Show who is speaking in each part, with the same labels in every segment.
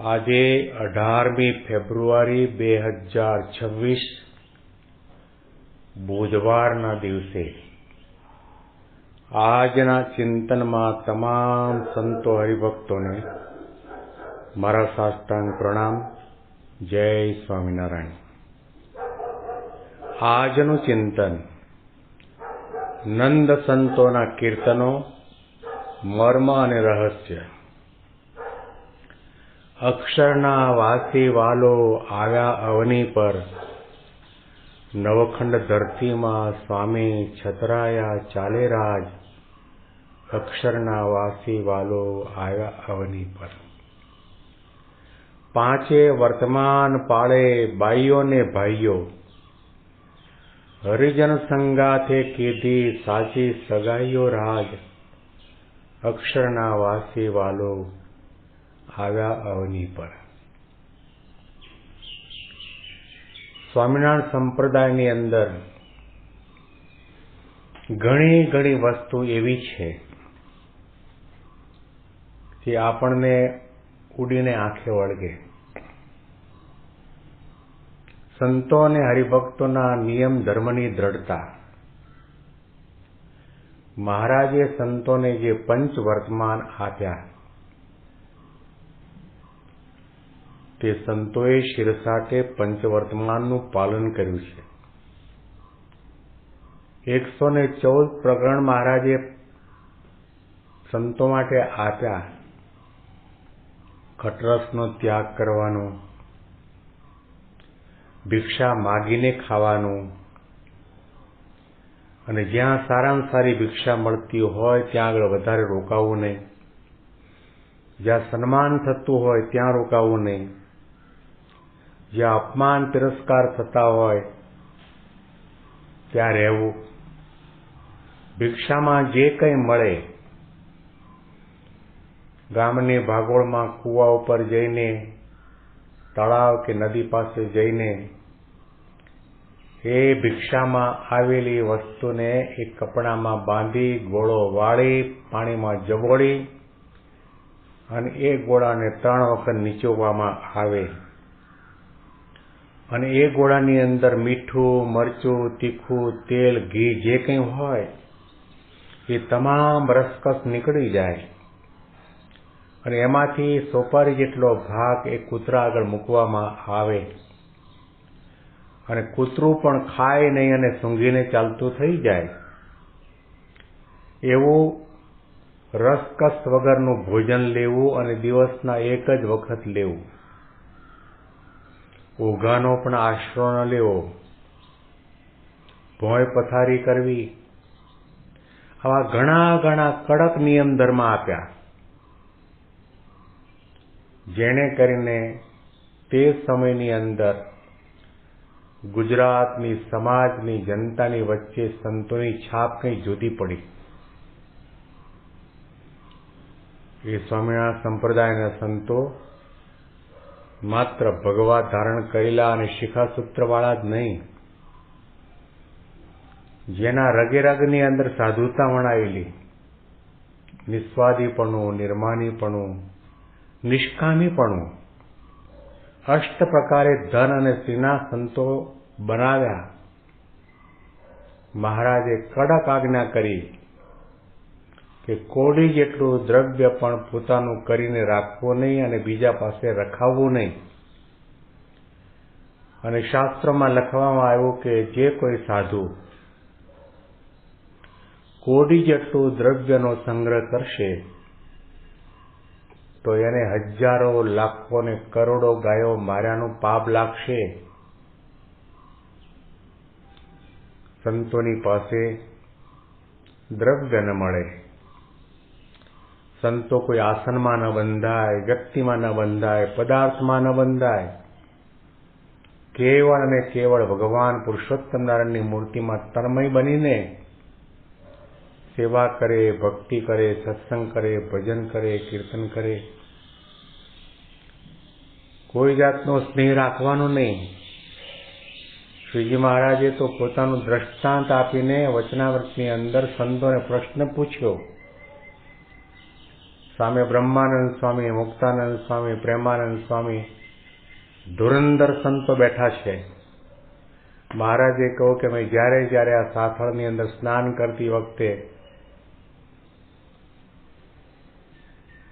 Speaker 1: આજે 18મી ફેબ્રુઆરી 2026 બુધવારના દિવસે આજના ચિંતનમાં તમામ સંતો હરિભક્તોને મારા સાષ્ટાંગ પ્રણામ. જય સ્વામિનારાયણ. આજનું ચિંતન નંદ સંતોના કીર્તનો, મર્મ અને રહસ્ય. અક્ષરના વાસી વાલો આવ્યા અવની પર, નવખંડ ધરતીમાં સ્વામી છતરાયા ચાલે રાજ. અક્ષરના વાસી વાલો આવ્યા અવની પર. પાંચે વર્તમાન પાળે બાઈઓ ને ભાઈઓ, હરિજન સંગાથે કીધી સાચી સગાઈઓ રાજ. અક્ષરના વાસી વાલો આવ્યા અવની પર. સ્વામિનારાયણ સંપ્રદાયની અંદર ઘણી વસ્તુ એવી છે જે આપણને ઉડીને આંખે વળગે. સંતો અને હરિભક્તોના નિયમ ધર્મની દ્રઢતા. મહારાજે સંતોને જે પંચ વર્તમાન આપ્યા તે સંતોએ શિરસાટે પંચવર્તમાનનું પાલન કર્યું છે. 114 પ્રકરણ મહારાજે સંતો માટે આપ્યા. ખટરસનો ત્યાગ કરવાનો, ભિક્ષા માગીને ખાવાનું, અને જ્યાં સારામાં સારી ભિક્ષા મળતી હોય ત્યાં આગળ વધારે રોકાવું નહીં. જ્યાં સન્માન થતું હોય ત્યાં રોકાવું નહીં. જ્યાં અપમાન તિરસ્કાર થતા હોય ત્યાં રહેવું. ભિક્ષામાં જે કંઈ મળે, ગામની ભાગોળમાં કૂવા ઉપર જઈને, તળાવ કે નદી પાસે જઈને એ ભિક્ષામાં આવેલી વસ્તુને એક કપડામાં બાંધી, ગોળો વાળી, પાણીમાં જબોળી અને એ ગોળાને 3 વખત નીચોવવામાં આવે. અને એ ગોળાની અંદર મીઠું, મરચું, તીખું, તેલ, ઘી જે કંઈ હોય એ તમામ રસકસ નીકળી જાય. અને એમાંથી સોપારી જેટલો ભાગ એ કૂતરા આગળ મૂકવામાં આવે. અને કૂતરું પણ ખાય નહીં અને સૂંઘીને ચાલતું થઈ જાય. એવું રસકસ વગરનું ભોજન લેવું અને દિવસના એક જ વખત લેવું. ઓઘાનો પણ આશરો ન લેવો. ભોંય પથારી કરવી. આવા ઘણા કડક નિયમ ધર્મ આપ્યા, જેને કરીને તે સમયની અંદર ગુજરાતની સમાજની જનતાની વચ્ચે સંતોની છાપ કંઈ જુદી પડી. એ સ્વામિનારાયણ સંપ્રદાયના સંતો માત્ર ભગવા ધારણ કરેલા અને શિખાસૂત્રવાળા જ નહીં, જેના રગે રગની અંદર સાધુતા વણાવેલી, નિસ્વાદીપણું, નિર્માનીપણું, નિષ્કામીપણું, અષ્ટ પ્રકારે ધન અને સ્ત્રીના સંતો બનાવ્યા. મહારાજે કડક આજ્ઞા કરી કે કોડી જેટલું દ્રવ્ય પણ પોતાનું કરીને રાખવું નહીં અને બીજા પાસે રખાવવું નહીં. અને શાસ્ત્રોમાં લખવામાં આવ્યું કે જે કોઈ સાધુ કોડી જેટલું દ્રવ્યનો સંગ્રહ કરશે તો એને હજારો, લાખો ને કરોડો ગાયો માર્યાનું પાપ લાગશે. સંતોની પાસે દ્રવ્ય ન મળે. સંતો કોઈ આસનમાં ન બંધાય, વ્યક્તિમાં ન બંધાય, પદાર્થમાં ન બંધાય. કેવળ અને કેવળ ભગવાન પુરુષોત્તમ નારાયણની મૂર્તિમાં તન્મય બનીને સેવા કરે, ભક્તિ કરે, સત્સંગ કરે, ભજન કરે, કીર્તન કરે. કોઈ જાતનો સ્નેહ રાખવાનો નહીં. શ્રીજી મહારાજે તો પોતાનું દ્રષ્ટાંત આપીને વચનામૃતની અંદર સંતોને પ્રશ્ન પૂછ્યો. સામે બ્રહ્માનંદ સ્વામી, મુક્તાનંદ સ્વામી, પ્રેમાનંદ સ્વામી, ધુરંધર સંતો બેઠા છે. મહારાજે કહ્યું કે મેં જ્યારે આ સાથળની અંદર સ્નાન કરતી વખતે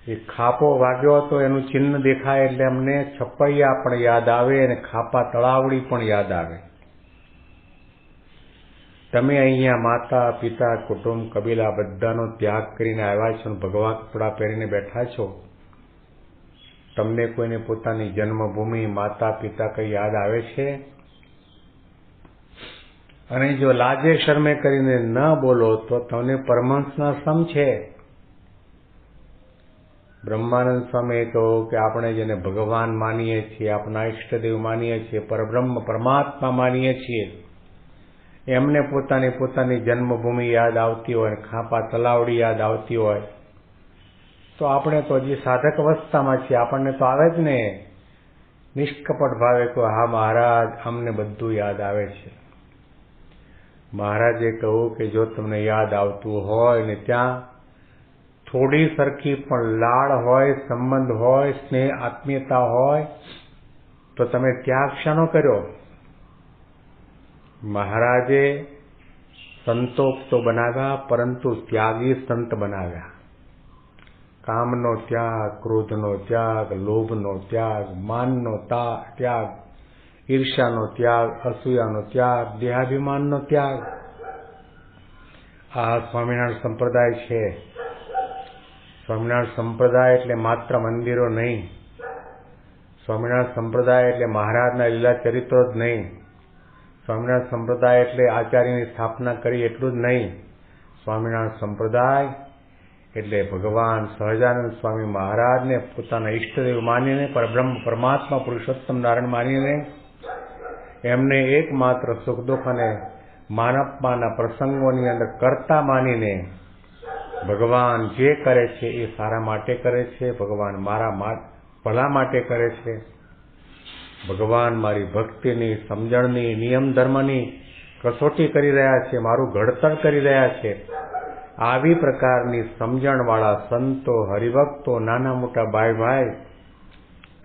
Speaker 1: એ ખાપો વાગ્યો હતો એનું ચિહ્ન દેખાય એટલે અમને છપૈયા પણ યાદ આવે અને ખાપા તળાવડી પણ યાદ આવે. તમે અહીંયા માતા, પિતા, કુટુંબ, કબીલા બધાનો ત્યાગ કરીને આવ્યા છો, ભગવા કપડા પહેરીને બેઠા છો. તમને કોઈને પોતાની જન્મભૂમિ, માતા, પિતા કઈ યાદ આવે છે? અને જો લાજે શરમે કરીને ન બોલો તો તમને પરમહંસના સમ છે. બ્રહ્માનંદ સ્વામીએ કહ્યું કે આપણે જેને ભગવાન માનીએ છીએ, આપણા ઈષ્ટદેવ માનીએ છીએ, પરબ્રહ્મ પરમાત્મા માનીએ છીએ, એમને પોતાની જન્મભૂમિ યાદ આવતી હોય અને ખાપા તલાવડી યાદ આવતી હોય તો આપણે તો હજી સાધક અવસ્થામાં છીએ, આપણને તો આવે જ ને. નિષ્કપટ ભાવે કહો, હા મહારાજ અમને બધું યાદ આવે છે. મહારાજે કહ્યું કે જો તમને યાદ આવતું હોય ને ત્યાં થોડી સરખી પણ લાડ હોય, સંબંધ હોય, સ્નેહ, આત્મીયતા હોય તો તમે ત્યાગ શાનો કર્યો? મહારાજે સંતો તો બનાવ્યા પરંતુ ત્યાગી સંત બનાવ્યા. કામનો ત્યાગ, ક્રોધનો ત્યાગ, લોભનો ત્યાગ, માનનો ત્યાગ, ઈર્ષ્યાનો ત્યાગ, અસૂયાનો ત્યાગ, દેહાભિમાનનો ત્યાગ. આ સ્વામિનારાયણ સંપ્રદાય છે. સ્વામિનારાયણ સંપ્રદાય એટલે માત્ર મંદિરો નહીં. સ્વામિનારાયણ સંપ્રદાય એટલે મહારાજના લીલા ચરિત્રો જ નહીં. સ્વામિનારાયણ સંપ્રદાય એટલે આચાર્યની સ્થાપના કરી એટલું જ નહીં. સ્વામિનારાયણ સંપ્રદાય એટલે ભગવાન સહજાનંદ સ્વામી મહારાજને પોતાના ઈષ્ટદેવ માનીને, પરબ્રહ્મ પરમાત્મા પુરુષોત્તમ નારાયણ માનીને, એમને એકમાત્ર સુખ દુઃખ અને માનવમાના પ્રસંગોની અંદર કર્તા માનીને ભગવાન જે કરે છે એ સારા માટે કરે છે, ભગવાન મારા ભલા માટે કરે છે, ભગવાન મારી ભક્તિની, સમજણની, નિયમ ધર્મની કસોટી કરી રહ્યા છે, મારું ઘડતર કરી રહ્યા છે. આવી પ્રકારની સમજણવાળા સંતો, હરિભક્તો, નાના મોટા ભાઈ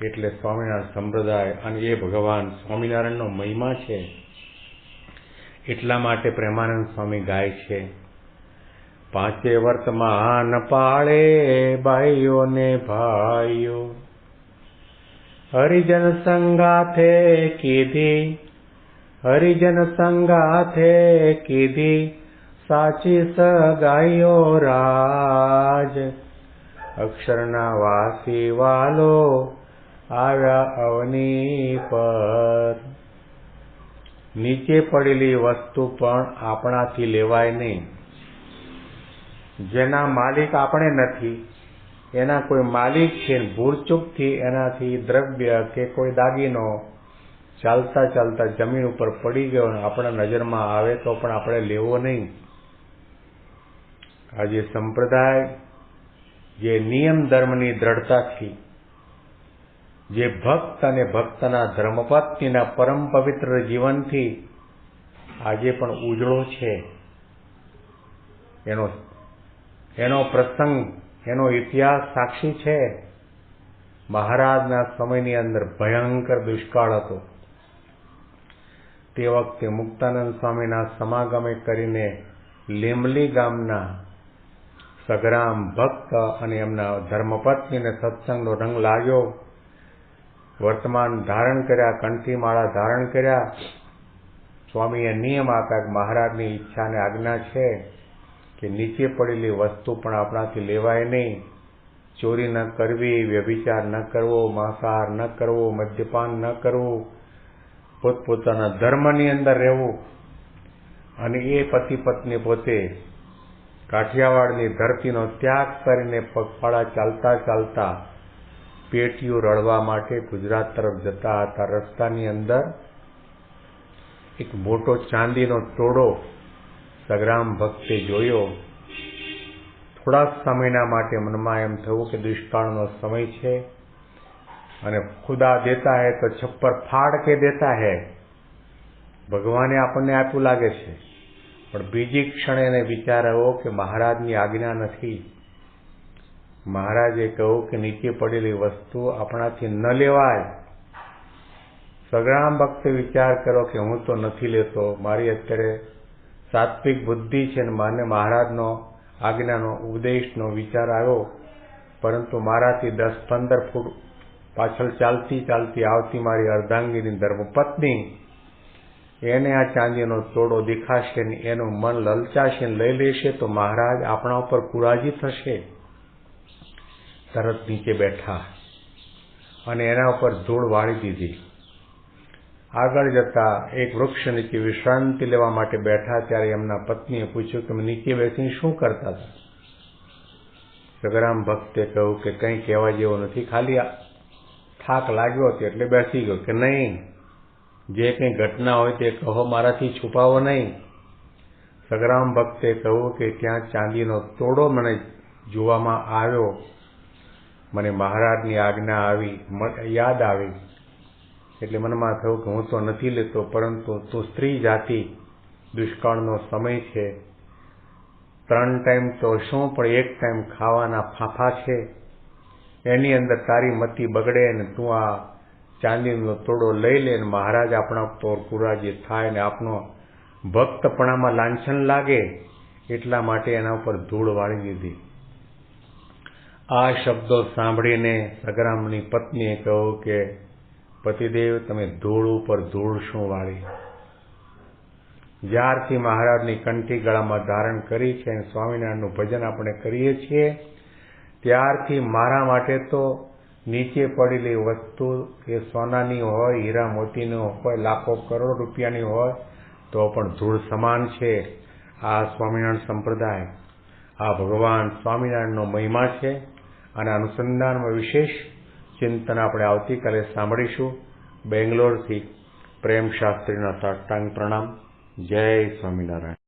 Speaker 1: એટલે સ્વામિનારાયણ સંપ્રદાય. અને એ ભગવાન સ્વામિનારાયણનો મહિમા છે. એટલા માટે પ્રેમાનંદ સ્વામી ગાય છે, પાંચે વર્તમાન પાળે ભાઈઓ ને ભાઈઓ, હરિજન સંગાથે કીધી, હરિજન સંગાથે કીધી, સાચી સગાઈઓ રાજ. અક્ષરના વાસી વાલો આવ્યા અવની પર. નીચે પડેલી વસ્તુ પણ આપણાથી લેવાય નહીં. જેના માલિક આપણે નથી, એના કોઈ માલિક છે, ભૂલચૂકથી એનાથી દ્રવ્ય કે કોઈ દાગીનો ચાલતા ચાલતા જમીન ઉપર પડી ગયો અને આપણા નજરમાં આવે તો પણ આપણે લેવો નહીં. આજે સંપ્રદાય જે નિયમ ધર્મની દ્રઢતાથી, જે ભક્ત અને ભક્તના ધર્મપત્નીના પરમ પવિત્ર જીવનથી આજે પણ ઉજળો છે, એનો પ્રસંગ, એનો ઇતિહાસ સાક્ષી છે. મહારાજના સમયની અંદર ભયંકર દુષ્કાળ હતો. તે વખતે મુક્તાનંદ સ્વામીના સમાગમે કરીને લીમલી ગામના સગ્રામ ભક્ત અને એમના ધર્મપત્નીને સત્સંગનો રંગ લાગ્યો. વર્તમાન ધારણ કર્યા, કંઠી માળા ધારણ કર્યા. સ્વામીએ નિયમ આપ્યા કે મહારાજની ઈચ્છા અને આજ્ઞા છે કે નીચે પડેલી વસ્તુ પણ આપણાથી લેવાય નહીં. ચોરી ન કરવી, વ્યભિચાર ન કરવો, માંસાહાર ન કરવો, મદ્યપાન ન કરવું, પોતપોતાના ધર્મની અંદર રહેવું. અને એ પતિ પત્ની પોતે કાઠિયાવાડની ધરતીનો ત્યાગ કરીને પગપાળા ચાલતા ચાલતા પેટીયું રળવા માટે ગુજરાત તરફ જતા હતા. રસ્તાની અંદર એક મોટો ચાંદીનો ટોળો સગ્રામ ભક્તે જોયો. થોડા સમયના માટે મનમાં એમ થયું કે દુષ્કાળનો સમય છે અને ખુદા દેતા હૈ તો છપ્પર ફાડ કે દેતા હૈ. ભગવાને આપણને આપ્યું લાગે છે, પણ બીજી ક્ષણે એને વિચાર આવ્યો કે મહારાજની આજ્ઞા નથી. મહારાજે કહ્યું કે નીચે પડેલી વસ્તુ આપણાથી ન લેવાય. સગરામ ભક્તે વિચાર કર્યો કે હું તો નથી લેતો, મારી અત્યારે સાત્વિક બુદ્ધિ છે ને મને મહારાજનો આજ્ઞાનો ઉપદેશનો વિચાર આવ્યો, પરંતુ મારાથી 10-15 ફૂટ પાછળ ચાલતી ચાલતી આવતી મારી અર્ધાંગીની ધર્મપત્ની, એને આ ચાંદીનો તોડો દેખાશે ને એનું મન લલચાશે ને લઈ લેશે તો મહારાજ આપણા ઉપર કુરાજી થશે. તરત નીચે બેઠા અને એના ઉપર ધૂળ વાળી દીધી. આગળ જતા એક વૃક્ષ નીચે વિશ્રાંતિ લેવા માટે બેઠા ત્યારે એમના પત્નીએ પૂછ્યું કે નીચે બેસીને શું કરતા હતા? સગરામ ભક્તે કહ્યું કે કંઈ કહેવા જેવું નથી, ખાલી થાક લાગ્યો હતો એટલે બેસી ગયો. કે નહીં, જે કંઈ ઘટના હોય તે કહો, મારાથી છુપાવો નહીં. સગરામ ભક્તે કહ્યું કે ત્યાં ચાંદીનો તોડો મને જોવામાં આવ્યો, મને મહારાજની આજ્ઞા આવી, યાદ આવી, એટલે મનમાં થયું કે હું તો નથી લેતો, પરંતુ તું સ્ત્રી જાતિ, દુષ્કાળનો સમય છે, 3 ટાઈમ તો શું પણ 1 ટાઈમ ખાવાના ફાંફા છે, એની અંદર તારી મતિ બગડે ને તું આ ચાંદીનો તોડો લઈ લે ને મહારાજ આપણા પર કુરાજી થાય ને આપનો ભક્તપણામાં લાંછન લાગે, એટલા માટે એના ઉપર ધૂળ વાળી દીધી. આ શબ્દો સાંભળીને સગરામની પત્નીએ કહ્યું કે પતિદેવ, તમે ધૂળ ઉપર ધૂળ શું વાળી? જ્યારથી મહારાજની કંઠી ગળામાં ધારણ કરી છે અને સ્વામિનારાયણનું ભજન આપણે કરીએ છીએ ત્યારથી મારા માટે તો નીચે પડેલી વસ્તુ એ સોનાની હોય, હીરા મોતીની હોય, લાખો કરોડ રૂપિયાની હોય તો પણ ધૂળ સમાન છે. આ સ્વામિનારાયણ સંપ્રદાય, આ ભગવાન સ્વામિનારાયણનો મહિમા છે. અને અનુસંધાનમાં વિશેષ ચિંતન આપણે આવતીકાલે સાંભળીશું. બેંગ્લોરથી પ્રેમ શાસ્ત્રીના સાષ્ટાંગ પ્રણામ. જય સ્વામિનારાયણ.